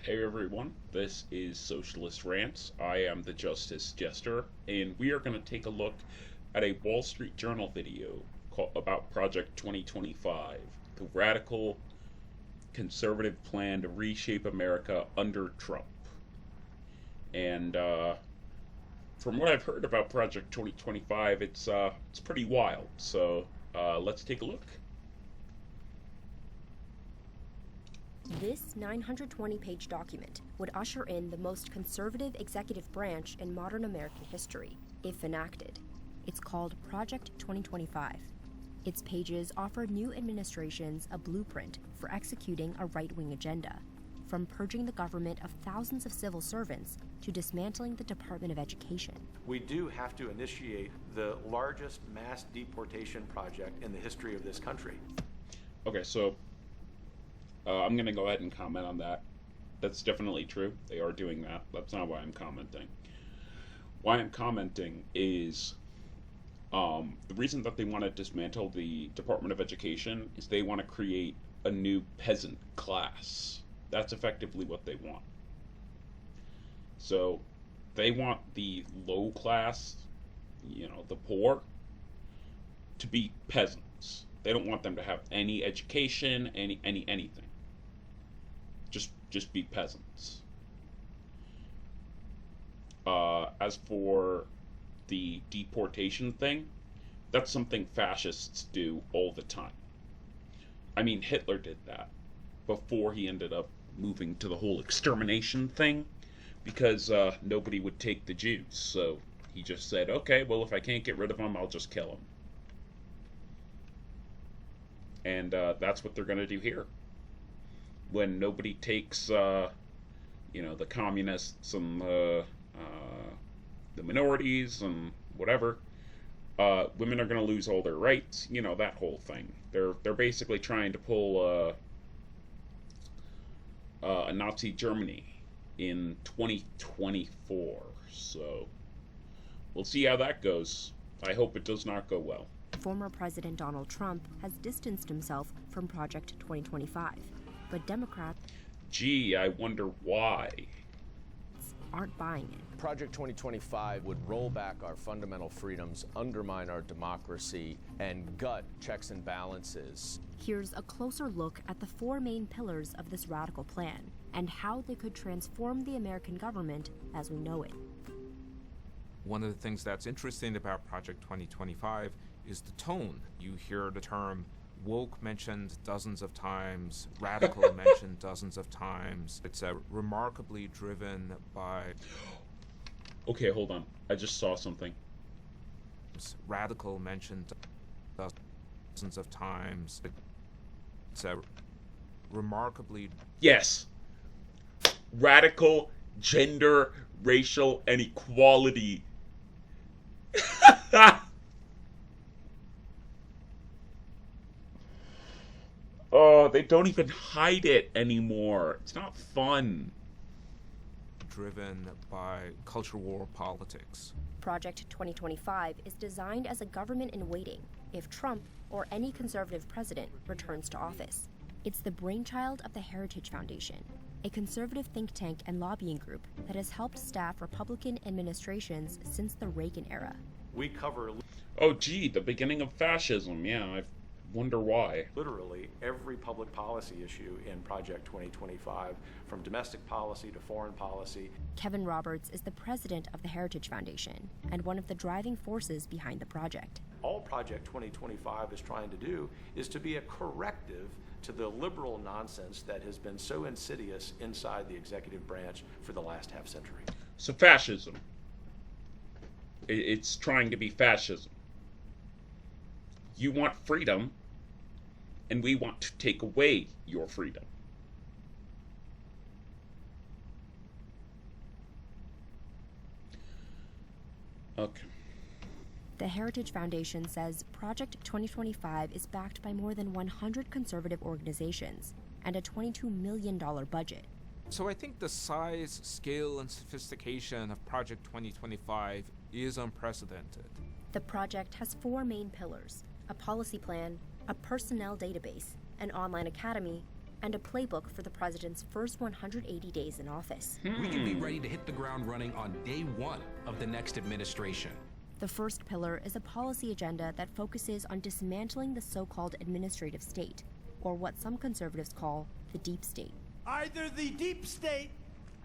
Hey everyone, this is Socialist Rants. I am the Justice Jester, and we are going to take a look at a Wall Street Journal video about Project 2025, the radical conservative plan to reshape America under Trump. And from what I've heard about Project 2025, it's pretty wild. So let's take a look. This 920-page document would usher in the most conservative executive branch in modern American history, if enacted. It's called Project 2025. Its pages offer new administrations a blueprint for executing a right-wing agenda, from purging the government of thousands of civil servants to dismantling the Department of Education. We do have to initiate the largest mass deportation project in the history of this country. Okay, so I'm going to go ahead and comment on that. That's definitely true. They are doing that. That's not why I'm commenting. Why I'm commenting is the reason that they want to dismantle the Department of Education is they want to create a new peasant class. That's effectively what they want. So they want the low class, the poor, to be peasants. They don't want them to have any education, anything. Just be peasants. As for the deportation thing, that's something fascists do all the time. I mean, Hitler did that before he ended up moving to the whole extermination thing, because nobody would take the Jews. So he just said, okay, well, if I can't get rid of them, I'll just kill them. And that's what they're going to do here. When nobody takes, the communists and the minorities and whatever, women are going to lose all their rights. That whole thing. They're basically trying to pull a Nazi Germany in 2024. So we'll see how that goes. I hope it does not go well. Former President Donald Trump has distanced himself from Project 2025, but Democrats Gee, I wonder why. aren't buying it. Project 2025 would roll back our fundamental freedoms, undermine our democracy, and gut checks and balances. Here's a closer look at the four main pillars of this radical plan and how they could transform the American government as we know it. One of the things that's interesting about Project 2025 is the tone. You hear the term woke mentioned dozens of times, radical mentioned dozens of times. It's remarkably driven by... Okay, hold on. I just saw something. Radical mentioned dozens of times. It's remarkably... Yes. Radical gender, racial, and equality. Oh, they don't even hide it anymore. It's not fun. Driven by culture war politics. Project 2025 is designed as a government in waiting if Trump or any conservative president returns to office. It's the brainchild of the Heritage Foundation, a conservative think tank and lobbying group that has helped staff Republican administrations since the Reagan era. We cover Oh, gee, the beginning of fascism. Yeah, I wonder why. literally every public policy issue in Project 2025, from domestic policy to foreign policy. Kevin Roberts is the president of the Heritage Foundation and one of the driving forces behind the project. All Project 2025 is trying to do is to be a corrective to the liberal nonsense that has been so insidious inside the executive branch for the last half century. So fascism. It's trying to be fascism. You want freedom, and we want to take away your freedom. Okay. The Heritage Foundation says Project 2025 is backed by more than 100 conservative organizations and a $22 million budget. So I think the size, scale, and sophistication of Project 2025 is unprecedented. The project has four main pillars: a policy plan, a personnel database, an online academy, and a playbook for the president's first 180 days in office. We can be ready to hit the ground running on day one of the next administration. The first pillar is a policy agenda that focuses on dismantling the so-called administrative state, or what some conservatives call the deep state. Either the deep state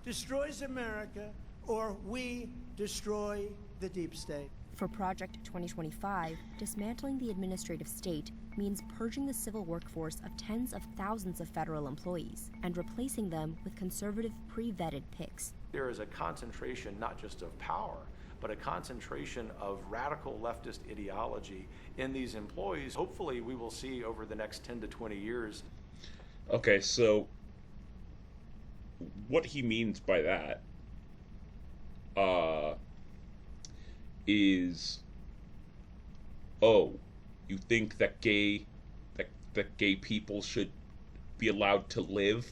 destroys America, or we destroy the deep state. For Project 2025, dismantling the administrative state means purging the civil workforce of tens of thousands of federal employees and replacing them with conservative, pre-vetted picks. There is a concentration not just of power, but a concentration of radical leftist ideology in these employees. Hopefully we will see over the next 10 to 20 years. Okay, so what he means by that is, oh, you think that gay people should be allowed to live?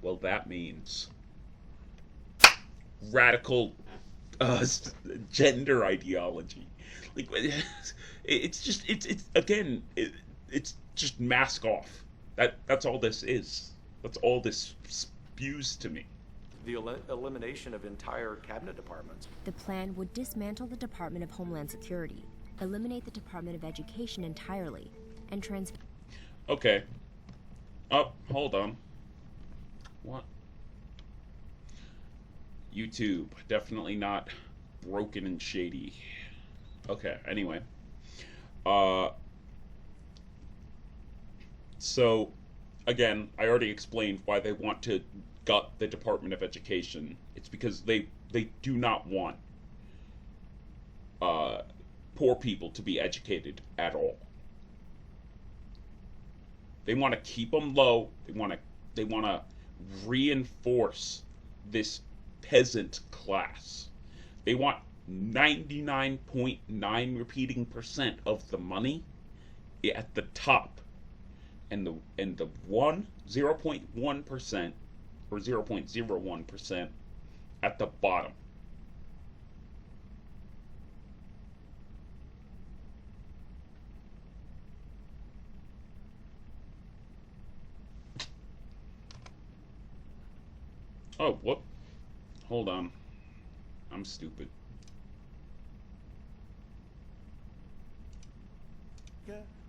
Well, that means radical gender ideology. Like, it's just mask off. That's all this is. That's all this spews to me. The elimination of entire cabinet departments. The plan would dismantle the Department of Homeland Security, eliminate the Department of Education entirely, and Okay. Oh, hold on. What? YouTube, definitely not broken and shady. Okay, anyway. So, again, I already explained why they want to gut the Department of Education. It's because they do not want poor people to be educated at all. They want to keep them low. They want to reinforce this peasant class. They want 99.9 repeating percent of the money at the top, and the 0.1% or 0.01% at the bottom. Oh, what? Hold on. I'm stupid.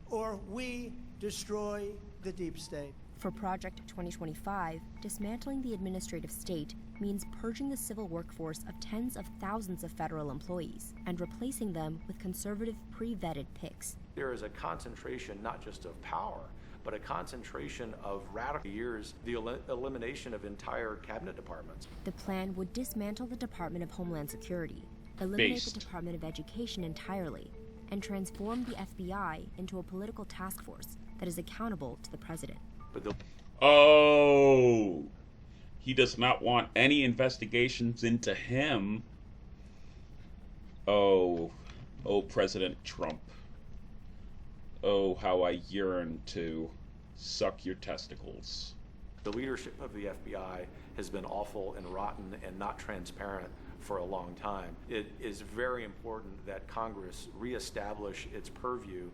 Or we destroy the deep state. For Project 2025, dismantling the administrative state means purging the civil workforce of tens of thousands of federal employees and replacing them with conservative, pre-vetted picks. There is a concentration not just of power, but a concentration of radical years, the elimination of entire cabinet departments. The plan would dismantle the Department of Homeland Security, eliminate the Department of Education entirely, and transform the FBI into a political task force that is accountable to the president. Oh, he does not want any investigations into him. Oh, President Trump. Oh, how I yearn to suck your testicles. The leadership of the FBI has been awful and rotten and not transparent for a long time. It is very important that Congress reestablish its purview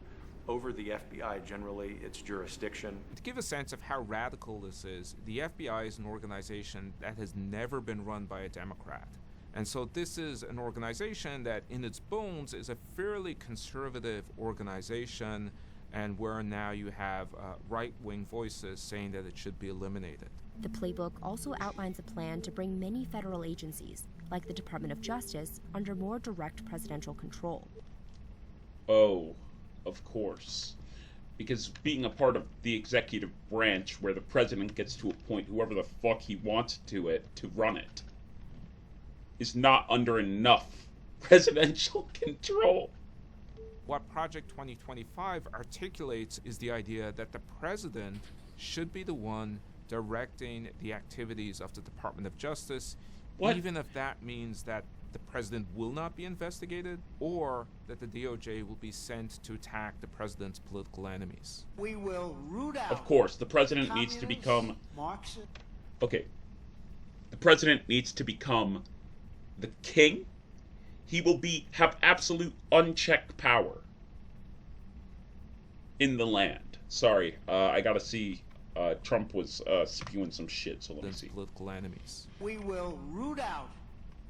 over the FBI generally, its jurisdiction. To give a sense of how radical this is, the FBI is an organization that has never been run by a Democrat. And so this is an organization that in its bones is a fairly conservative organization, and where now you have right-wing voices saying that it should be eliminated. The playbook also outlines a plan to bring many federal agencies, like the Department of Justice, under more direct presidential control. Oh, of course. Because being a part of the executive branch where the president gets to appoint whoever the fuck he wants to run it is not under enough presidential control. What Project 2025 articulates is the idea that the president should be the one directing the activities of the Department of Justice, even if that means that the president will not be investigated, or that the DOJ will be sent to attack the president's political enemies. We will root out. Of course, the president needs to become Marxist. Okay. The president needs to become the king. He will have absolute unchecked power in the land. Sorry, I gotta see Trump was spewing some shit, so let me see. Political enemies. We will root out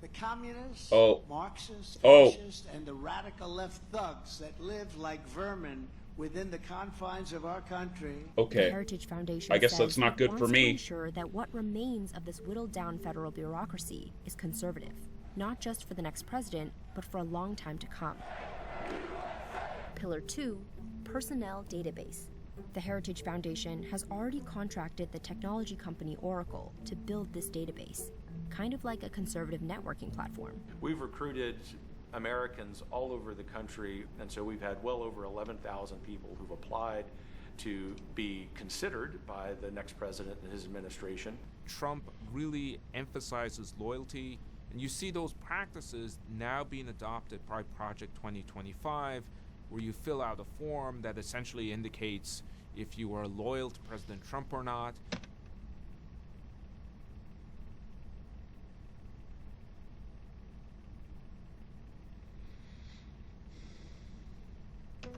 the communists, Marxists, fascists, and the radical left thugs that live like vermin within the confines of our country. Okay. The Heritage Foundation I guess says that's not it good for wants me. to ensure that what remains of this whittled-down federal bureaucracy is conservative, not just for the next president, but for a long time to come. Pillar 2, Personnel Database. The Heritage Foundation has already contracted the technology company Oracle to build this database, kind of like a conservative networking platform. We've recruited Americans all over the country, and so we've had well over 11,000 people who've applied to be considered by the next president and his administration. Trump really emphasizes loyalty, and you see those practices now being adopted by Project 2025, where you fill out a form that essentially indicates if you are loyal to President Trump or not.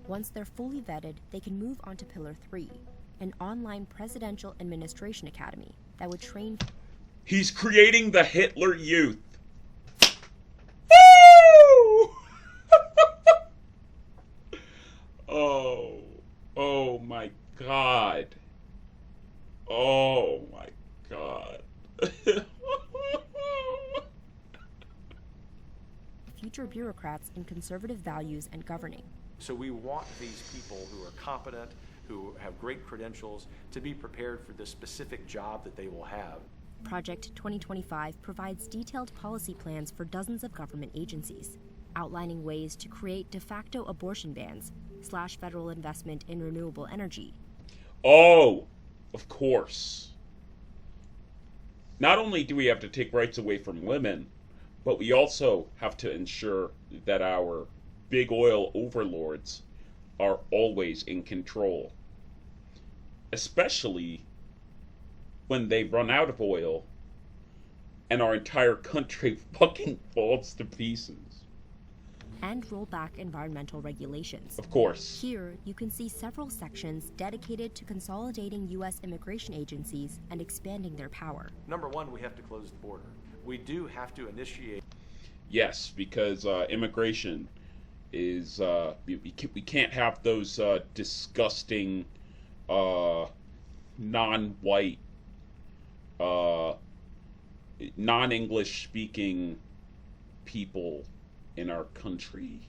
Once they're fully vetted, they can move on to Pillar 3, an online presidential administration academy that would train. He's creating the Hitler Youth. Woo! Oh my God. Oh my God. Future bureaucrats in conservative values and governing. So we want these people who are competent, who have great credentials, to be prepared for the specific job that they will have. Project 2025 provides detailed policy plans for dozens of government agencies, outlining ways to create de facto abortion bans, slash federal investment in renewable energy. Oh, of course. Not only do we have to take rights away from women, but we also have to ensure that our big oil overlords are always in control. Especially when they run out of oil and our entire country fucking falls to pieces. And roll back environmental regulations. Of course. Here, you can see several sections dedicated to consolidating U.S. immigration agencies and expanding their power. Number one, we have to close the border. We do have to initiate. Yes, because immigration is we can't have those disgusting non-white non-English speaking people in our country.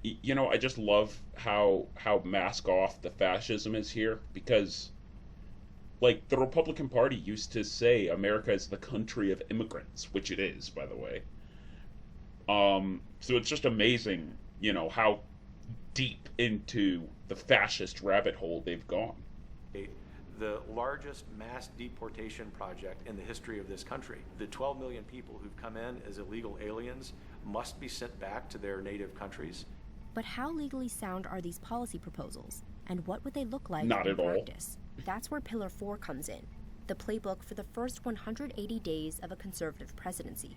You know, I just love how mask off the fascism is here, because like the Republican Party used to say America is the country of immigrants, which it is, by the way. So it's just amazing, you know, how deep into the fascist rabbit hole they've gone. The largest mass deportation project in the history of this country. The 12 million people who've come in as illegal aliens must be sent back to their native countries. But how legally sound are these policy proposals, and what would they look like Not in at all. practice? That's where Pillar 4 comes in, the playbook for the first 180 days of a conservative presidency.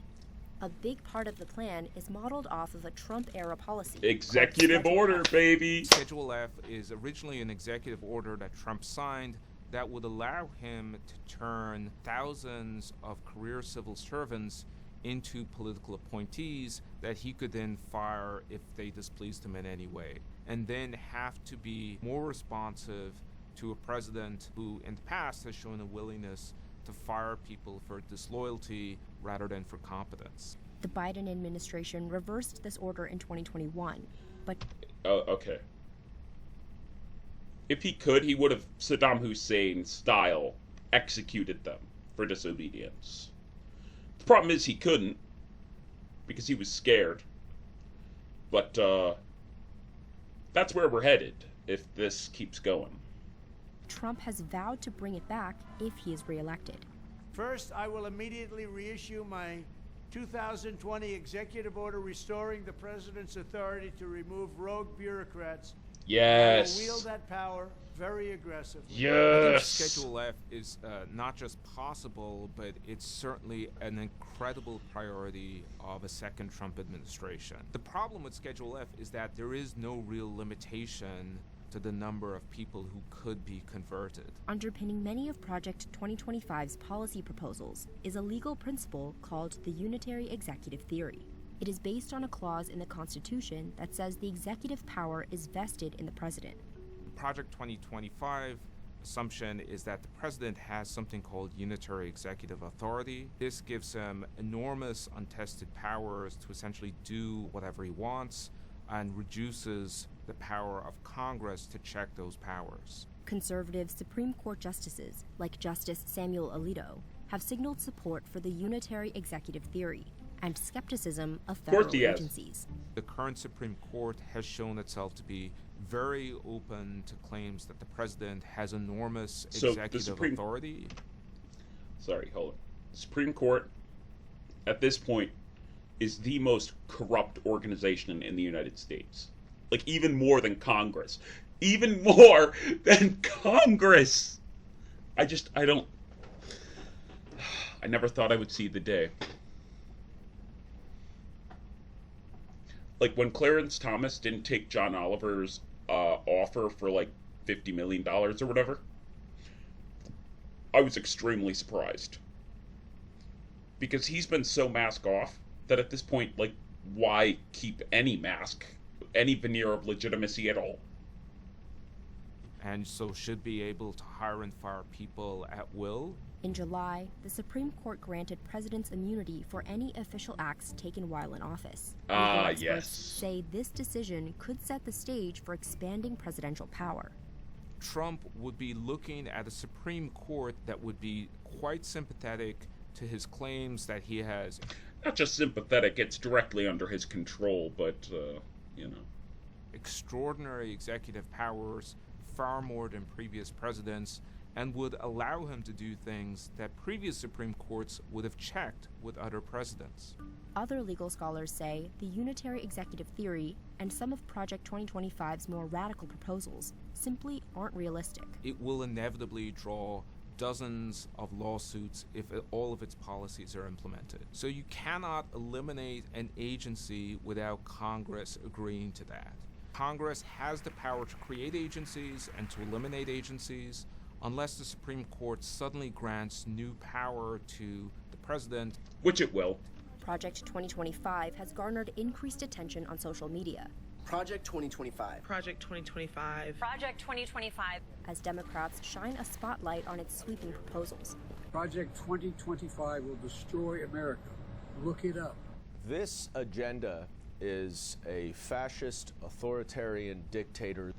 A big part of the plan is modeled off of a Trump-era policy. Executive order, baby! Schedule F is originally an executive order that Trump signed that would allow him to turn thousands of career civil servants into political appointees that he could then fire if they displeased him in any way, and then have to be more responsive to a president who in the past has shown a willingness to fire people for disloyalty rather than for competence. The Biden administration reversed this order in 2021, but Okay. If he could, he would have Saddam Hussein style executed them for disobedience. The problem is he couldn't, because he was scared. But that's where we're headed if this keeps going. Trump has vowed to bring it back if he is reelected. First, I will immediately reissue my 2020 executive order restoring the president's authority to remove rogue bureaucrats. Yes. I will wield that power very aggressively. I think Yes. Schedule F is not just possible, but it's certainly an incredible priority of a second Trump administration. The problem with Schedule F is that there is no real limitation to the number of people who could be converted. Underpinning many of Project 2025's policy proposals is a legal principle called the unitary executive theory. It is based on a clause in the Constitution that says the executive power is vested in the president. Project 2025 assumption is that the president has something called unitary executive authority. This gives him enormous untested powers to essentially do whatever he wants and reduces the power of Congress to check those powers. Conservative Supreme Court justices, like Justice Samuel Alito, have signaled support for the unitary executive theory and skepticism of federal agencies. The current Supreme Court has shown itself to be very open to claims that the president has enormous executive authority. Sorry, hold on. The Supreme Court, at this point, is the most corrupt organization in the United States. Like, even more than Congress. Even more than Congress! I never thought I would see the day. Like, when Clarence Thomas didn't take John Oliver's offer for like $50 million or whatever, I was extremely surprised. Because he's been so mask off that at this point, like, why keep any mask, any veneer of legitimacy at all? And so should be able to hire and fire people at will. In July, the Supreme Court granted presidents immunity for any official acts taken while in office. Legal experts say this decision could set the stage for expanding presidential power. Trump would be looking at a Supreme Court that would be quite sympathetic to his claims that he has... Not just sympathetic, it's directly under his control, but, extraordinary executive powers, far more than previous presidents, and would allow him to do things that previous Supreme Courts would have checked with other presidents. Other legal scholars say the unitary executive theory and some of Project 2025's more radical proposals simply aren't realistic. It will inevitably draw dozens of lawsuits if all of its policies are implemented. So you cannot eliminate an agency without Congress agreeing to that. Congress has the power to create agencies and to eliminate agencies, unless the Supreme Court suddenly grants new power to the president. Which it will. Project 2025 has garnered increased attention on social media. Project 2025. Project 2025. Project 2025. As Democrats shine a spotlight on its sweeping proposals. Project 2025 will destroy America. Look it up. This agenda is a fascist, authoritarian dictator.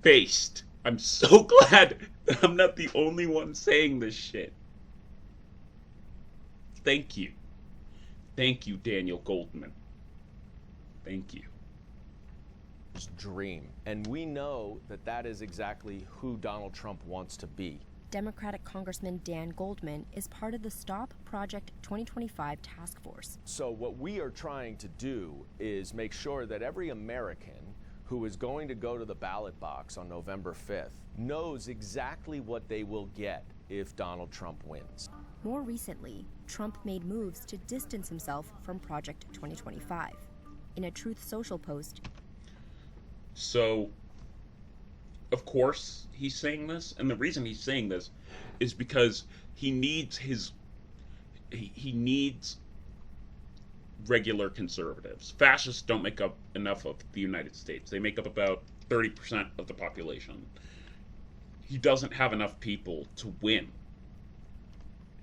Based. I'm so glad that I'm not the only one saying this shit. Thank you. Thank you, Daniel Goldman. Thank you. Dream. And we know that that is exactly who Donald Trump wants to be. Democratic Congressman Dan Goldman is part of the Stop Project 2025 task force. So what we are trying to do is make sure that every American who is going to go to the ballot box on November 5th knows exactly what they will get if Donald Trump wins. More recently, Trump made moves to distance himself from Project 2025. In a Truth Social post. So, of course he's saying this, and the reason he's saying this is because he needs he needs regular conservatives. Fascists don't make up enough of the United States. They make up about 30% of the population. He doesn't have enough people to win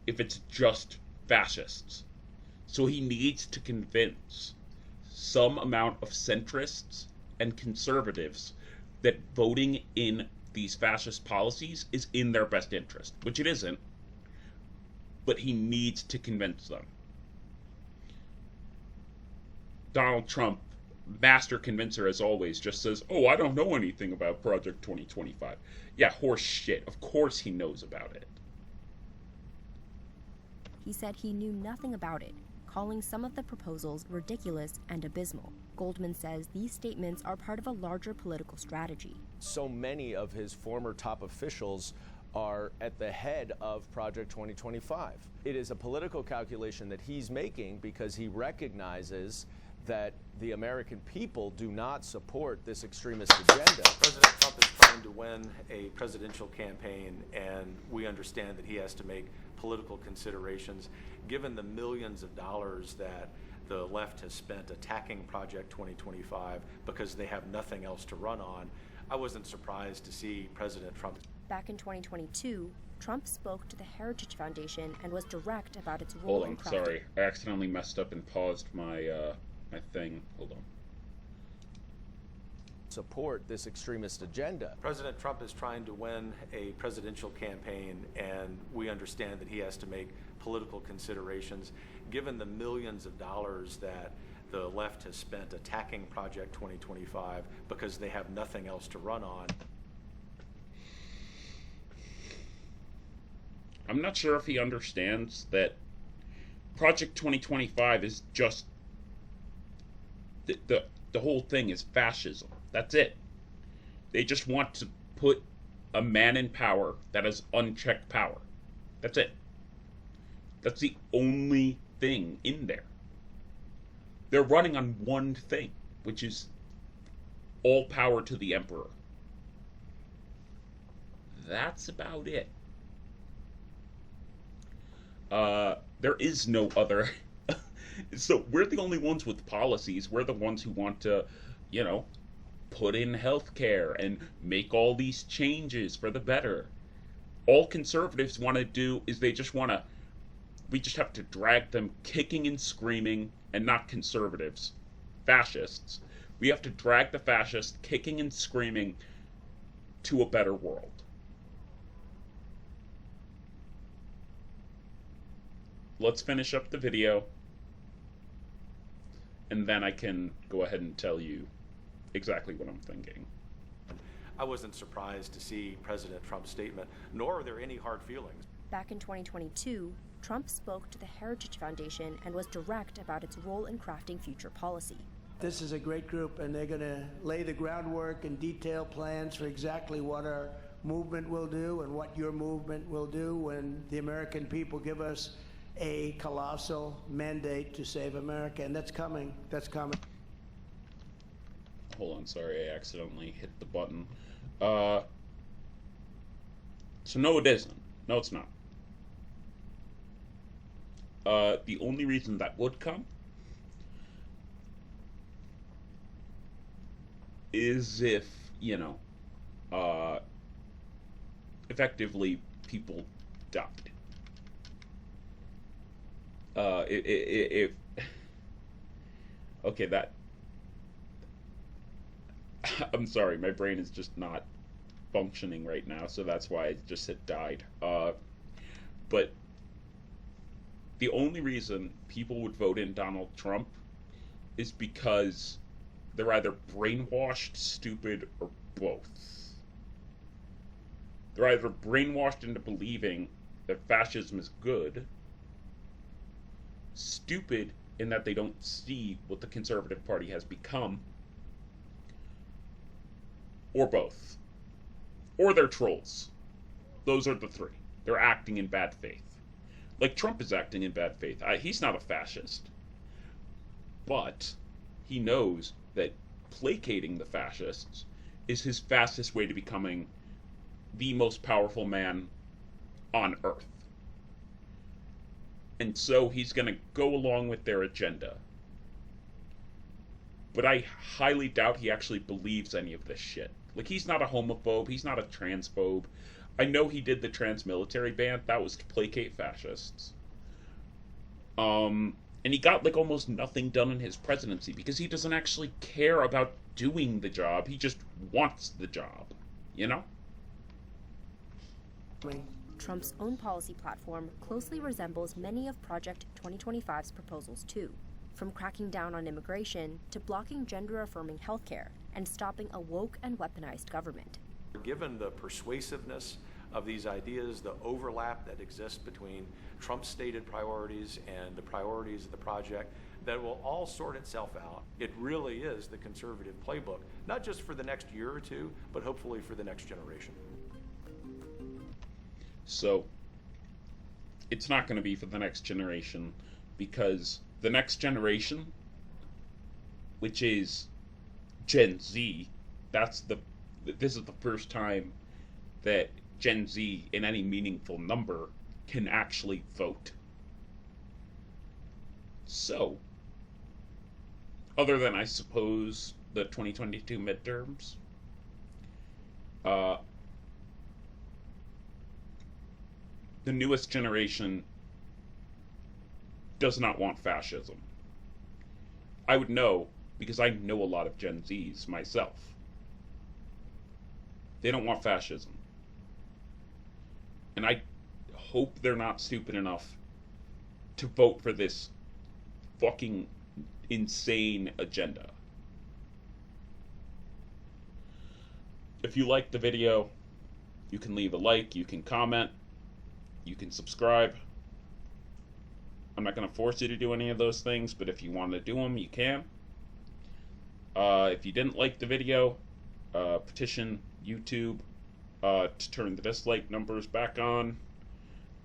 if it's just fascists. So he needs to convince some amount of centrists and conservatives that voting in these fascist policies is in their best interest, which it isn't, but he needs to convince them. Donald Trump, master convincer as always, just says, oh, I don't know anything about Project 2025. Yeah, horse shit. Of course he knows about it. He said he knew nothing about it, calling some of the proposals ridiculous and abysmal. Goldman says these statements are part of a larger political strategy. So many of his former top officials are at the head of Project 2025. It is a political calculation that he's making because he recognizes that the American people do not support this extremist agenda. President Trump is trying to win a presidential campaign, and we understand that he has to make political considerations. Given the millions of dollars that the left has spent attacking Project 2025 because they have nothing else to run on, I wasn't surprised to see President Trump. Back in 2022, Trump spoke to the Heritage Foundation and was direct about its role in crafting. Sorry, I accidentally messed up and paused my my thing. Hold on. Support this extremist agenda. President Trump is trying to win a presidential campaign, and we understand that he has to make political considerations. Given the millions of dollars that the left has spent attacking Project 2025 because they have nothing else to run on. I'm not sure if he understands that Project 2025 is just the whole thing is fascism. That's it. They just want to put a man in power that has unchecked power. That's it. That's the only thing in there. They're running on one thing, which is all power to the emperor. That's about it. There is no other. So we're the only ones with policies. We're the ones who want to, put in healthcare and make all these changes for the better. All conservatives want to do is we just have to drag them kicking and screaming, and not conservatives, fascists. We have to drag the fascists kicking and screaming to a better world. Let's finish up the video, and then I can go ahead and tell you exactly what I'm thinking. I wasn't surprised to see President Trump's statement, nor are there any hard feelings. Back in 2022, Trump spoke to the Heritage Foundation and was direct about its role in crafting future policy. This is a great group, and they're going to lay the groundwork and detail plans for exactly what our movement will do and what your movement will do when the American people give us a colossal mandate to save America, and that's coming. That's coming. Hold on, sorry, I accidentally hit the button. So no, it isn't. No, it's not. The only reason that would come is if, effectively people died. If okay, that I'm sorry, my brain is just not functioning right now, so that's why I just hit died. But the only reason people would vote in Donald Trump is because they're either brainwashed, stupid, or both. They're either brainwashed into believing that fascism is good, stupid in that they don't see what the Conservative Party has become, or both. Or they're trolls. Those are the three. They're acting in bad faith. Like Trump is acting in bad faith. He's not a fascist. But he knows that placating the fascists is his fastest way to becoming the most powerful man on Earth. And so he's going to go along with their agenda. But I highly doubt he actually believes any of this shit. Like, he's not a homophobe. He's not a transphobe. I know he did the trans-military ban. That was to placate fascists. And he got, like, almost nothing done in his presidency because he doesn't actually care about doing the job. He just wants the job. You know? Trump's own policy platform closely resembles many of Project 2025's proposals, too. From cracking down on immigration to blocking gender-affirming healthcare and stopping a woke and weaponized government. Given the persuasiveness of these ideas, the overlap that exists between Trump's stated priorities and the priorities of the project, that will all sort itself out. It really is the conservative playbook, not just for the next year or two, but hopefully for the next generation. So, it's not going to be for the next generation because the next generation which is Gen Z. This is the first time that Gen Z in any meaningful number can actually vote. So, other than, I suppose, the 2022 midterms, the newest generation does not want fascism. I would know, because I know a lot of Gen Zs myself. They don't want fascism. And I hope they're not stupid enough to vote for this fucking insane agenda. If you liked the video, you can leave a like, you can comment, you can subscribe. I'm not going to force you to do any of those things, but if you want to do them, you can. If you didn't like the video, petition YouTube to turn the dislike numbers back on.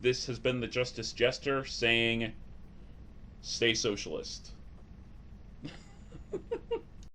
This has been the Justice Jester saying, stay socialist.